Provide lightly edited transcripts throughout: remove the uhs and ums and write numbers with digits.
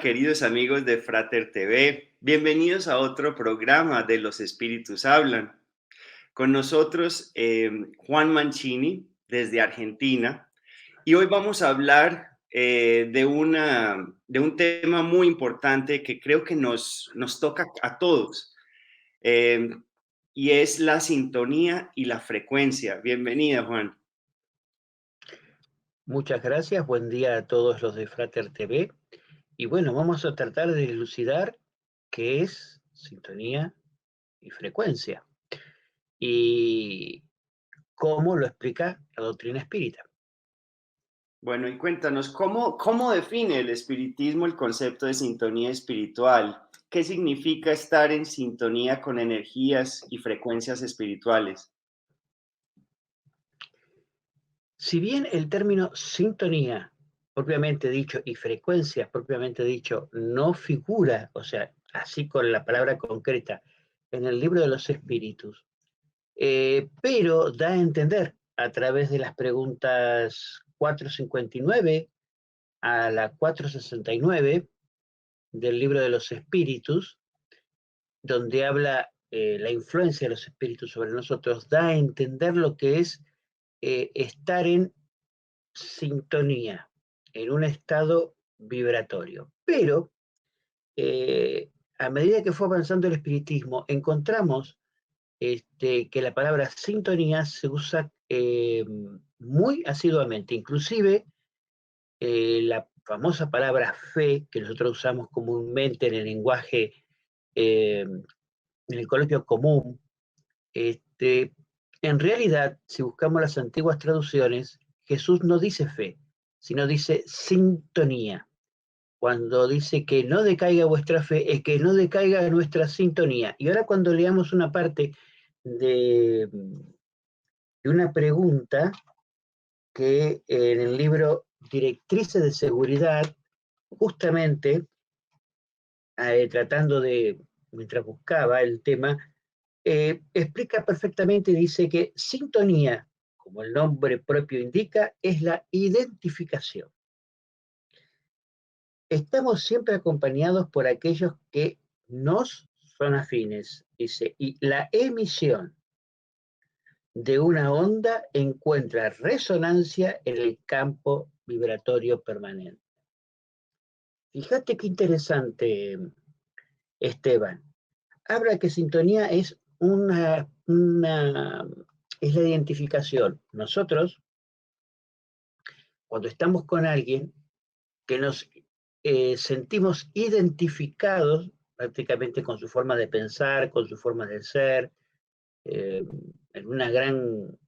queridos amigos de Frater TV. Bienvenidos a otro programa de Los Espíritus Hablan. Con nosotros Juan Mancini desde Argentina y hoy vamos a hablar de un tema muy importante que creo que nos toca a todos eh, y es la sintonía y la frecuencia. Bienvenida, Juan. Muchas gracias, buen día a todos los de Frater TV. Y bueno, vamos a tratar de dilucidar qué es sintonía y frecuencia y cómo lo explica la doctrina espírita. Bueno, y cuéntanos, ¿cómo define el espiritismo el concepto de sintonía espiritual? ¿Qué significa estar en sintonía con energías y frecuencias espirituales? Si bien el término sintonía, propiamente dicho, y frecuencia, propiamente dicho, no figura, o sea, así con la palabra concreta, en el libro de los espíritus, pero da a entender a través de las preguntas 459 a la 469 del libro de los espíritus, donde habla la influencia de los espíritus sobre nosotros, da a entender lo que es estar en sintonía, en un estado vibratorio. Pero a medida que fue avanzando el espiritismo, encontramos que la palabra sintonía se usa muy asiduamente, inclusive la famosa palabra fe, que nosotros usamos comúnmente en el lenguaje, en el coloquio común, este, en realidad, si buscamos las antiguas traducciones, Jesús no dice fe, sino dice sintonía. Cuando dice que no decaiga vuestra fe, es que no decaiga nuestra sintonía. Y ahora cuando leamos una parte de una pregunta que en el libro Directrices de Seguridad, justamente tratando de, mientras buscaba el tema, explica perfectamente y dice que sintonía, como el nombre propio indica, es la identificación. Estamos siempre acompañados por aquellos que nos son afines, dice, y la emisión de una onda encuentra resonancia en el campo vibratorio permanente. Fíjate qué interesante, Esteban. Habla que sintonía es es la identificación. Nosotros, cuando estamos con alguien, que nos sentimos identificados prácticamente con su forma de pensar, con su forma de ser, eh, en una gran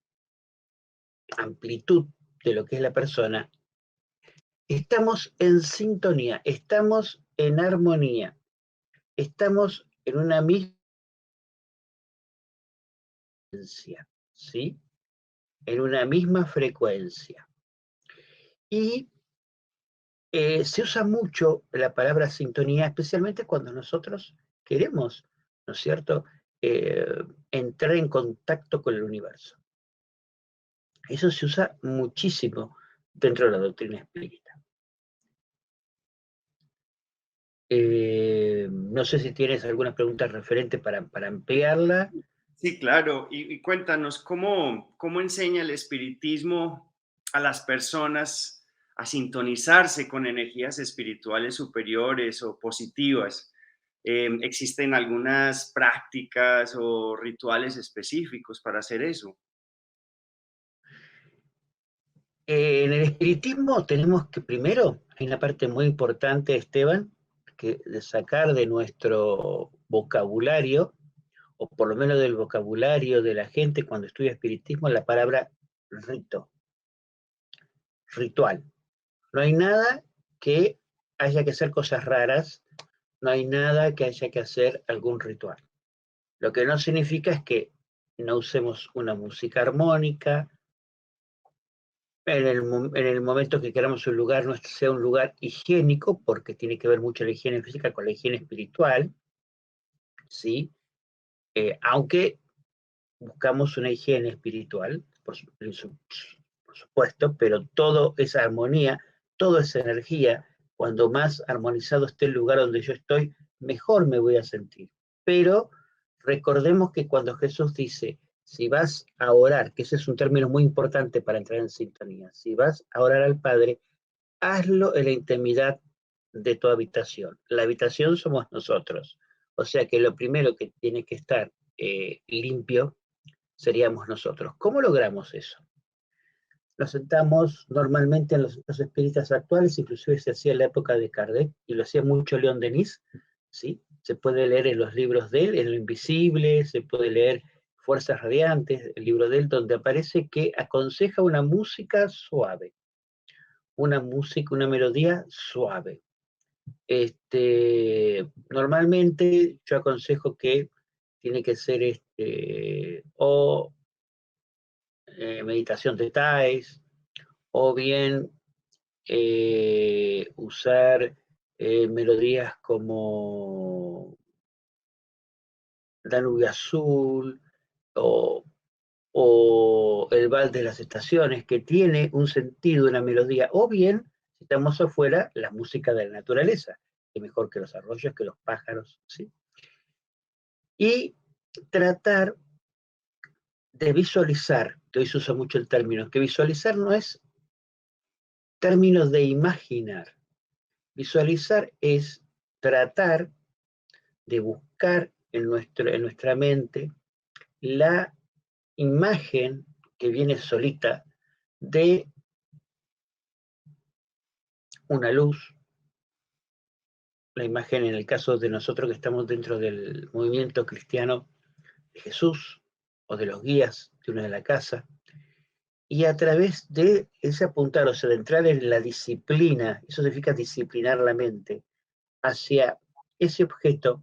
amplitud de lo que es la persona, estamos en sintonía, estamos en armonía, estamos en una misma frecuencia, ¿sí? En una misma frecuencia. Y se usa mucho la palabra sintonía, especialmente cuando nosotros queremos, ¿no es cierto?, eh, entrar en contacto con el universo. Eso se usa muchísimo dentro de la doctrina espírita. No sé si tienes alguna pregunta referente para ampliarla. Sí, claro. Y cuéntanos, ¿cómo enseña el espiritismo a las personas a sintonizarse con energías espirituales superiores o positivas? ¿Existen algunas prácticas o rituales específicos para hacer eso? En el espiritismo tenemos que primero, hay una parte muy importante, Esteban, que de sacar de nuestro vocabulario, o por lo menos del vocabulario de la gente cuando estudia espiritismo, la palabra rito, ritual. No hay nada que haya que hacer cosas raras, no hay nada que haya que hacer algún ritual. Lo que no significa es que no usemos una música armónica, en el momento que queramos un lugar no sea un lugar higiénico, porque tiene que ver mucho la higiene física con la higiene espiritual, ¿sí? Aunque buscamos una higiene espiritual, por supuesto, pero toda esa armonía, toda esa energía, cuando más armonizado esté el lugar donde yo estoy, mejor me voy a sentir. Pero recordemos que cuando Jesús dice, si vas a orar, que ese es un término muy importante para entrar en sintonía, si vas a orar al Padre, hazlo en la intimidad de tu habitación. La habitación somos nosotros. O sea que lo primero que tiene que estar limpio seríamos nosotros. ¿Cómo logramos eso? Nos sentamos normalmente en los centros espíritas actuales, inclusive se hacía en la época de Kardec, y lo hacía mucho León Denis, ¿sí? Se puede leer en los libros de él, en Lo Invisible, se puede leer Fuerzas Radiantes, el libro de él, donde aparece que aconseja una música suave, una música, una melodía suave. Normalmente yo aconsejo que tiene que ser meditación de Thais, o bien usar melodías como Danubio Azul o, o El Vals de las Estaciones, que tiene un sentido, una melodía, o bien, si estamos afuera, la música de la naturaleza, que mejor que los arroyos, que los pájaros, ¿sí? Y tratar de visualizar, que hoy se usa mucho el término, que visualizar no es términos de imaginar. Visualizar es tratar de buscar en nuestra mente la imagen que viene solita de una luz, la imagen en el caso de nosotros que estamos dentro del movimiento cristiano de Jesús o de los guías de una de la casa, y a través de ese apuntar, o sea, de entrar en la disciplina, eso significa disciplinar la mente, hacia ese objeto,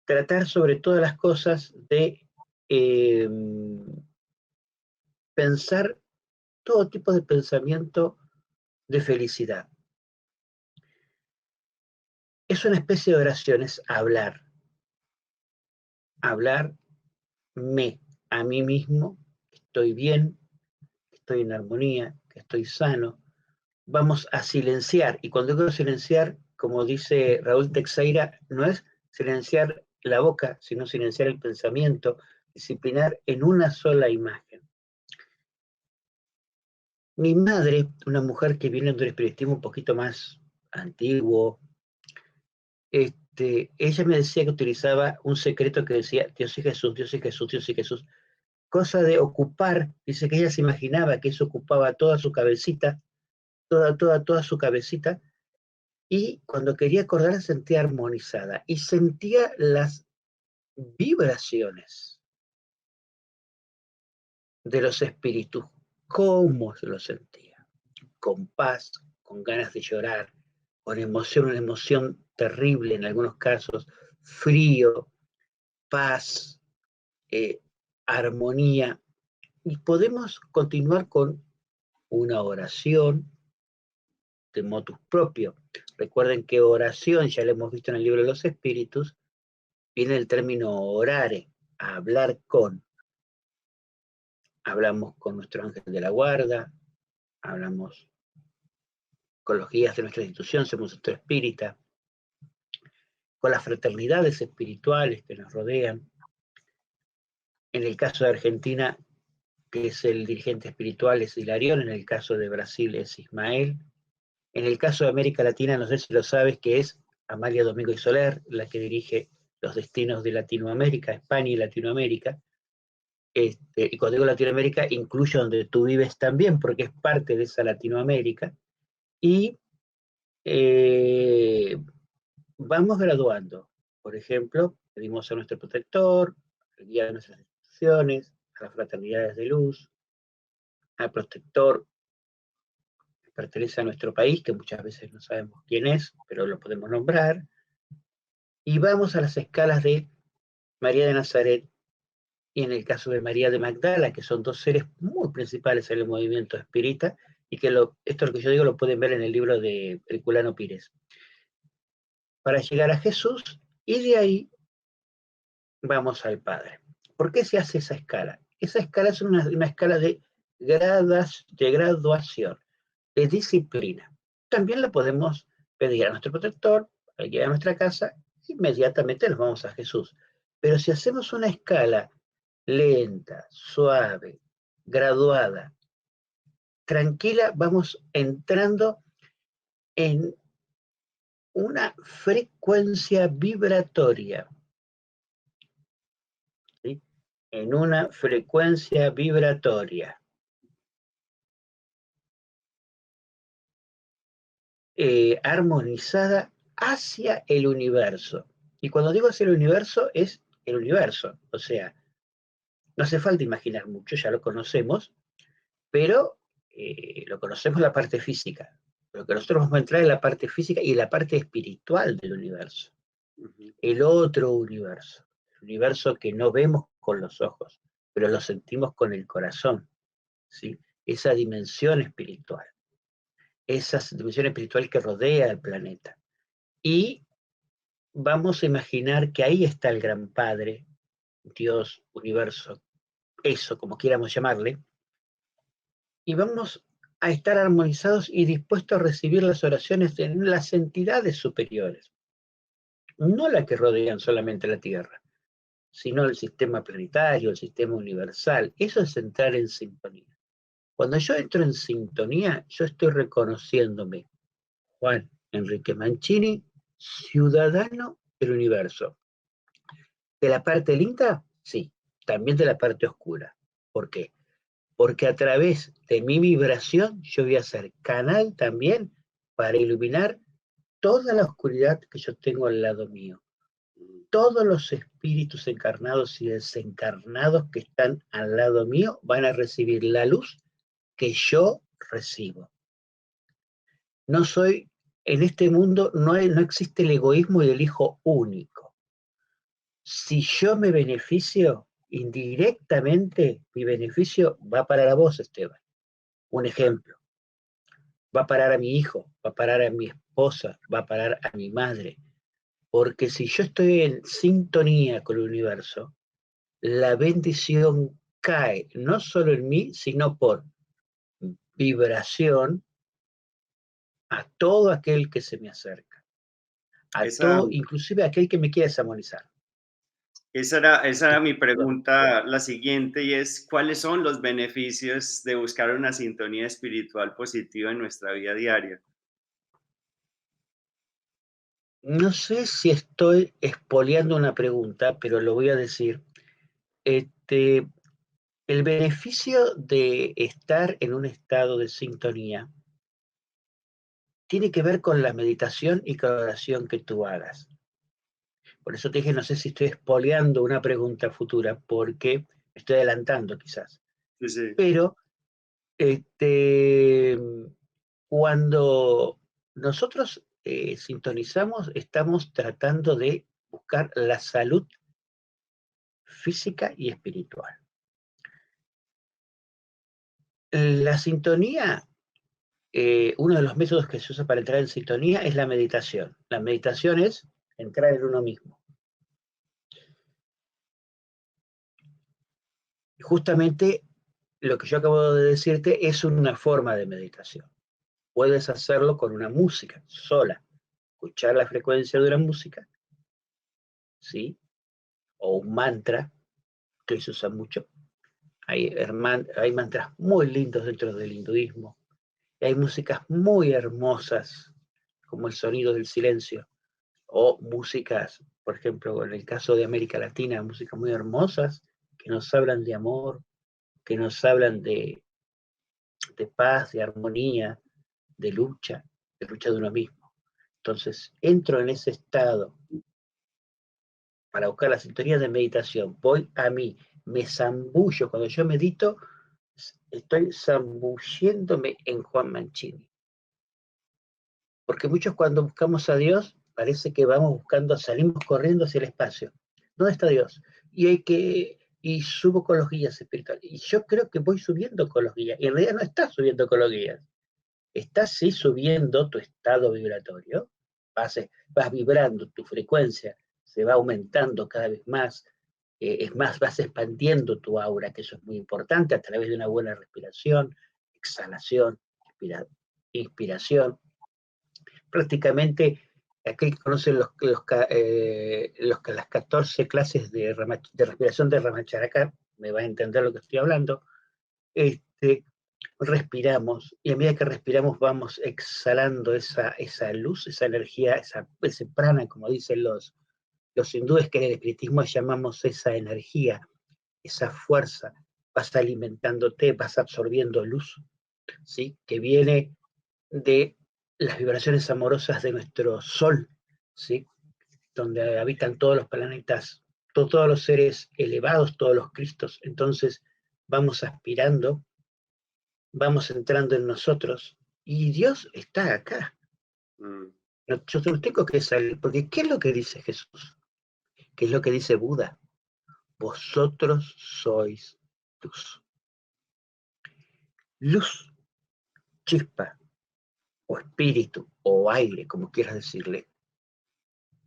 tratar sobre todas las cosas de eh, pensar todo tipo de pensamiento de felicidad. Es una especie de oración, es hablarme a mí mismo, que estoy bien, que estoy en armonía, que estoy sano. Vamos a silenciar, y cuando digo silenciar, como dice Raúl Teixeira, no es silenciar la boca, sino silenciar el pensamiento, disciplinar en una sola imagen. Mi madre, una mujer que viene de un espiritismo un poquito más antiguo, ella me decía que utilizaba un secreto que decía Dios y Jesús, Dios y Jesús, Dios y Jesús. Cosa de ocupar, dice que ella se imaginaba que eso ocupaba toda su cabecita, toda su cabecita, y cuando quería acordar se sentía armonizada y sentía las vibraciones de los espíritus. ¿Cómo se lo sentía? Con paz, con ganas de llorar, con emoción, una emoción terrible en algunos casos, frío, paz, armonía. Y podemos continuar con una oración de motus propio. Recuerden que oración, ya lo hemos visto en el libro de los espíritus, viene el término orare, hablar con. Hablamos con nuestro ángel de la guarda, hablamos con los guías de nuestra institución, somos centro espírita, con las fraternidades espirituales que nos rodean. En el caso de Argentina, que es el dirigente espiritual, es Hilarión; en el caso de Brasil es Ismael; en el caso de América Latina, no sé si lo sabes, que es Amalia Domingo y Soler, la que dirige los destinos de Latinoamérica, España y Latinoamérica. Y cuando digo Latinoamérica, incluyo donde tú vives también, porque es parte de esa Latinoamérica. Y eh, vamos graduando. Por ejemplo, pedimos a nuestro protector, al guía de nuestras instituciones, a las fraternidades de luz, al protector que pertenece a nuestro país, que muchas veces no sabemos quién es, pero lo podemos nombrar, y vamos a las escalas de María de Nazaret y en el caso de María de Magdala, que son dos seres muy principales en el movimiento espírita, y que esto lo que yo digo lo pueden ver en el libro de Herculano Pires. Para llegar a Jesús, y de ahí vamos al Padre. ¿Por qué se hace esa escala? Esa escala es una escala de graduación, de disciplina. también la podemos pedir a nuestro protector, al que a nuestra casa, inmediatamente nos vamos a Jesús. Pero si hacemos una escala lenta, suave, graduada, tranquila, vamos entrando en una frecuencia vibratoria, ¿sí? En una frecuencia vibratoria. Armonizada hacia el universo. Y cuando digo hacia el universo, es el universo. O sea, no hace falta imaginar mucho, ya lo conocemos, pero lo conocemos la parte física. Lo que nosotros vamos a entrar en la parte física y la parte espiritual del universo. Ujú. El otro universo. El universo que no vemos con los ojos, pero lo sentimos con el corazón. ¿Sí? Esa dimensión espiritual. Esa dimensión espiritual que rodea al planeta. Y vamos a imaginar que ahí está el Gran Padre, Dios, universo, eso, como quieramos llamarle, y vamos a estar armonizados y dispuestos a recibir las oraciones de las entidades superiores, no las que rodean solamente la Tierra, sino el sistema planetario, el sistema universal. Eso es entrar en sintonía. Cuando yo entro en sintonía, yo estoy reconociéndome, Juan Enrique Mancini, ciudadano del universo. ¿De la parte linda? Sí, también de la parte oscura. ¿Por qué? Porque a través de mi vibración yo voy a ser canal también para iluminar toda la oscuridad que yo tengo al lado mío. Todos los espíritus encarnados y desencarnados que están al lado mío van a recibir la luz que yo recibo. No soy, en este mundo no existe el egoísmo y el hijo único. Si yo me beneficio, indirectamente mi beneficio va a parar a vos, Esteban. Un ejemplo, va a parar a mi hijo, va a parar a mi esposa, va a parar a mi madre. Porque si yo estoy en sintonía con el universo, la bendición cae no solo en mí, sino por vibración a todo aquel que se me acerca, a Esa, todo, inclusive a aquel que me quiere desamonizar. esa era mi pregunta, la siguiente, y es, ¿cuáles son los beneficios de buscar una sintonía espiritual positiva en nuestra vida diaria? No sé si estoy expoliando una pregunta, pero lo voy a decir. Este, el beneficio de estar en un estado de sintonía tiene que ver con la meditación y con la oración que tú hagas. Por eso te dije, no sé si estoy expoliando una pregunta futura, porque me estoy adelantando quizás. Sí, sí. Pero este, cuando nosotros sintonizamos, estamos tratando de buscar la salud física y espiritual. La sintonía, uno de los métodos que se usa para entrar en sintonía es la meditación. La meditación es entrar en uno mismo. Justamente lo que yo acabo de decirte es una forma de meditación. Puedes hacerlo con una música sola, escuchar la frecuencia de una música, ¿sí? O un mantra, que se usa mucho. Hay mantras muy lindos dentro del hinduismo. Y hay músicas muy hermosas, como el sonido del silencio, o músicas, por ejemplo, en el caso de América Latina, músicas muy hermosas que nos hablan de amor, que nos hablan de paz, de armonía, de lucha de uno mismo. Entonces, entro en ese estado para buscar la sintonía de meditación, voy a mí, me zambullo, cuando yo medito, estoy zambulléndome en Juan Mancini. Porque muchos cuando buscamos a Dios, parece que vamos buscando, salimos corriendo hacia el espacio. ¿Dónde está Dios? Y subo con los guías espirituales. Y yo creo que voy subiendo con los guías. Y en realidad no estás subiendo con los guías. Estás sí subiendo tu estado vibratorio. Vas vibrando, tu frecuencia se va aumentando cada vez más. Es más, vas expandiendo tu aura, que eso es muy importante, a través de una buena respiración, exhalación, inspiración. prácticamente aquel que conoce las 14 clases de respiración de Ramacharaka me va a entender lo que estoy hablando. Respiramos, y a medida que respiramos vamos exhalando esa luz, esa energía, ese prana, como dicen los hindúes, que en el espiritismo llamamos esa energía, esa fuerza. Vas alimentándote, vas absorbiendo luz, ¿sí? Que viene de las vibraciones amorosas de nuestro Sol, ¿sí? Donde habitan todos los planetas, todos los seres elevados, todos los Cristos. Entonces vamos aspirando, vamos entrando en nosotros, y Dios está acá. Yo no tengo que salir, porque ¿qué es lo que dice Jesús? ¿Qué es lo que dice Buda? Vosotros sois luz. Luz, chispa, o espíritu, o aire, como quieras decirle,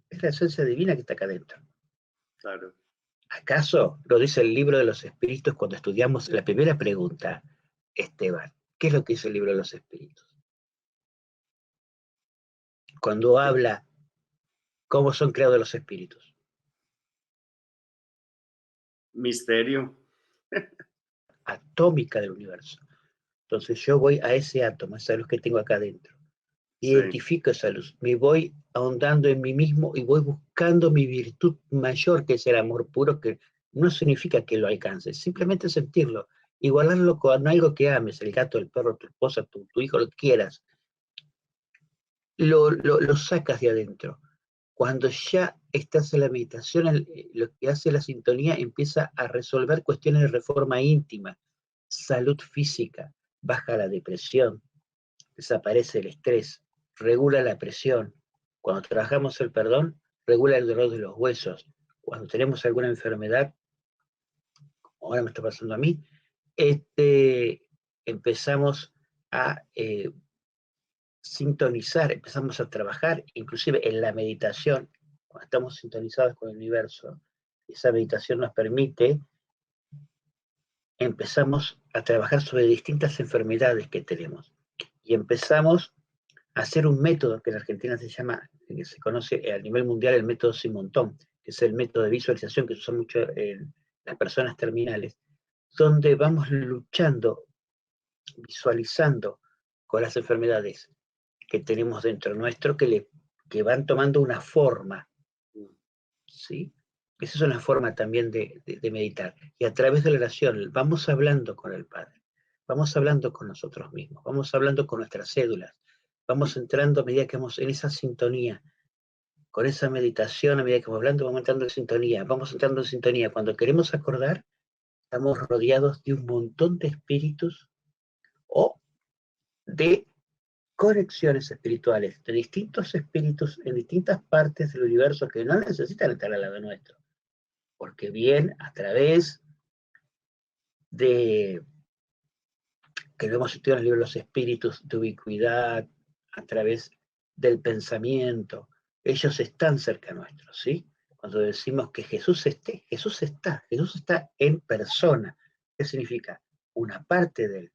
es la esencia divina que está acá adentro. Claro. ¿Acaso lo dice el libro de los espíritus cuando estudiamos la primera pregunta, Esteban? ¿Qué es lo que dice el libro de los espíritus? Cuando habla cómo son creados los espíritus. Misterio. Atómica del universo. Entonces yo voy a ese átomo, esa luz que tengo acá adentro. Sí. Identifico esa luz, me voy ahondando en mí mismo y voy buscando mi virtud mayor, que es el amor puro, que no significa que lo alcances, simplemente sentirlo, igualarlo con algo que ames, el gato, el perro, tu esposa, tu hijo, lo que quieras. Lo sacas de adentro. Cuando ya estás en la meditación, lo que hace la sintonía empieza a resolver cuestiones de reforma íntima, salud física, baja la depresión, desaparece el estrés, regula la presión. Cuando trabajamos el perdón, regula el dolor de los huesos. Cuando tenemos alguna enfermedad, como ahora me está pasando a mí, empezamos a sintonizar, empezamos a trabajar, inclusive en la meditación, cuando estamos sintonizados con el universo. Esa meditación nos permite, empezamos a trabajar sobre distintas enfermedades que tenemos. Y empezamos hacer un método que en Argentina se llama, que se conoce a nivel mundial, el método Simonton, que es el método de visualización que se usa mucho en las personas terminales, donde vamos luchando, visualizando con las enfermedades que tenemos dentro nuestro, que van tomando una forma, ¿sí? Esa es una forma también de meditar. Y a través de la oración vamos hablando con el Padre, vamos hablando con nosotros mismos, vamos hablando con nuestras cédulas, vamos entrando a medida que vamos en esa sintonía, con esa meditación, a medida que vamos hablando, vamos entrando en sintonía. Cuando queremos acordar, estamos rodeados de un montón de espíritus o de conexiones espirituales, de distintos espíritus en distintas partes del universo que no necesitan estar al lado nuestro, porque bien a través de, que lo hemos estudiado en el libro de los espíritus, de ubicuidad, a través del pensamiento, ellos están cerca nuestro, ¿sí? Cuando decimos que Jesús Jesús está en persona. ¿Qué significa? Una parte de él,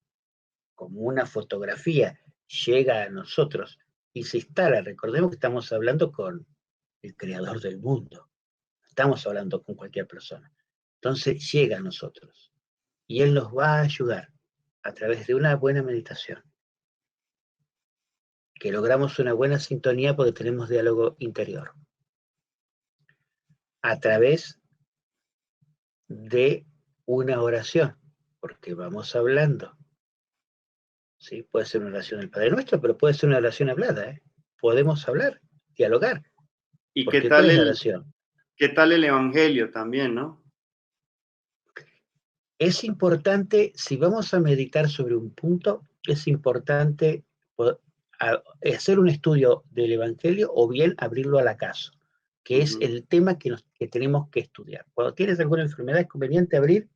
como una fotografía, llega a nosotros y se instala. Recordemos que estamos hablando con el creador del mundo, estamos hablando con cualquier persona. Entonces llega a nosotros y él nos va a ayudar a través de una buena meditación, que logramos una buena sintonía porque tenemos diálogo interior, a través de una oración, porque vamos hablando. ¿Sí? Puede ser una oración del Padre Nuestro, pero puede ser una oración hablada, ¿eh? Podemos hablar, dialogar. ¿Y Porque ¿cuál es la oración? qué tal el Evangelio también, no? Es importante, si vamos a meditar sobre un punto, es importante hacer un estudio del Evangelio o bien abrirlo al acaso, que es el tema que tenemos que estudiar. Cuando tienes alguna enfermedad es conveniente abrir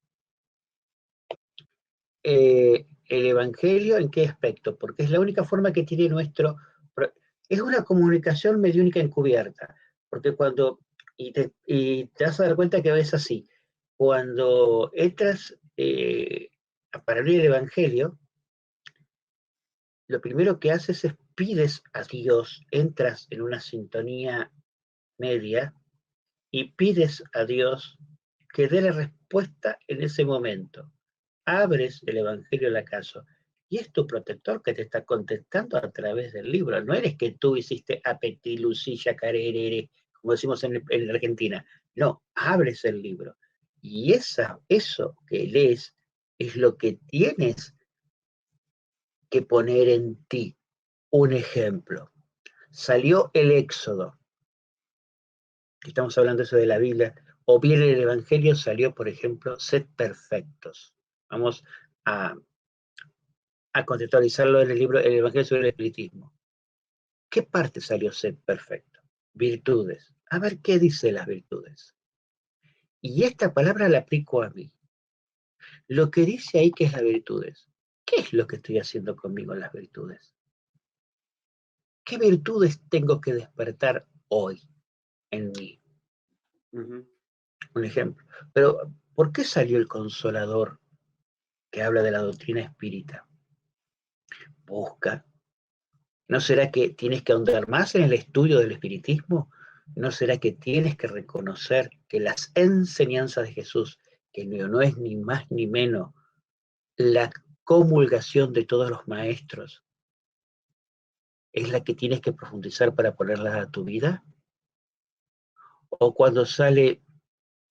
el Evangelio. ¿En qué aspecto? Porque es la única forma que tiene es una comunicación mediúnica encubierta, porque y te vas a dar cuenta que es así, cuando entras para abrir el Evangelio, lo primero que haces es pides a Dios, entras en una sintonía media y pides a Dios que dé la respuesta en ese momento. Abres el Evangelio al acaso y es tu protector que te está contestando a través del libro. No eres que tú hiciste apetí, lucilla, carerere, como decimos en Argentina. No, abres el libro. Y eso que lees es lo que tienes que poner en ti. Un ejemplo. Salió el Éxodo, que estamos hablando eso de la Biblia, o bien el Evangelio salió, por ejemplo, sed perfectos. Vamos a, a contextualizarlo en el libro, el Evangelio sobre el Espiritismo. ¿Qué parte salió sed perfecto? Virtudes. A ver qué dice las virtudes. Y esta palabra la aplico a mí. Lo que dice ahí que es las virtudes. ¿Qué es lo que estoy haciendo conmigo en las virtudes? ¿Qué virtudes tengo que despertar hoy en mí? Ujú. Un ejemplo. Pero, ¿por qué salió el Consolador que habla de la doctrina espírita? Busca. ¿No será que tienes que ahondar más en el estudio del espiritismo? ¿No será que tienes que reconocer que las enseñanzas de Jesús, que no es ni más ni menos la comulgación de todos los maestros, es la que tienes que profundizar para ponerlas a tu vida? O cuando sale,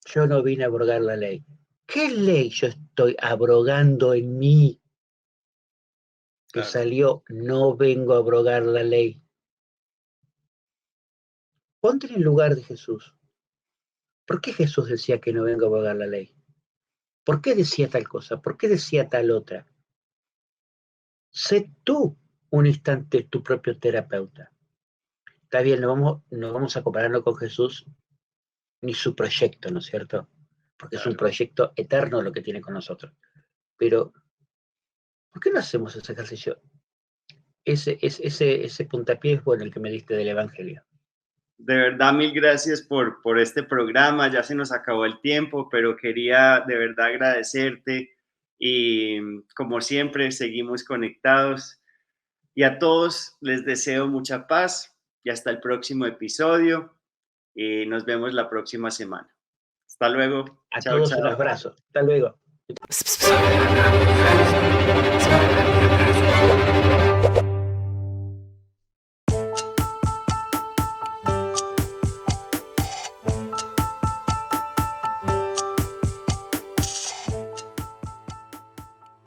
yo no vine a abrogar la ley. ¿Qué ley yo estoy abrogando en mí? Que Claro, salió, no vengo a abrogar la ley. Ponte en el lugar de Jesús. ¿Por qué Jesús decía que no vengo a abrogar la ley? ¿Por qué decía tal cosa? ¿Por qué decía tal otra? Sé tú un instante tu propio terapeuta. Está bien, no vamos a compararlo con Jesús ni su proyecto, ¿no es cierto? Porque es un claro. proyecto eterno lo que tiene con nosotros. Pero, ¿por qué no hacemos ese ejercicio? Ese puntapié es bueno el que me diste del Evangelio. De verdad, mil gracias por este programa. Ya se nos acabó el tiempo, pero quería de verdad agradecerte y como siempre seguimos conectados. Y a todos les deseo mucha paz y hasta el próximo episodio. Y nos vemos la próxima semana. Hasta luego. A Chao, todos un chao. abrazo. Hasta luego.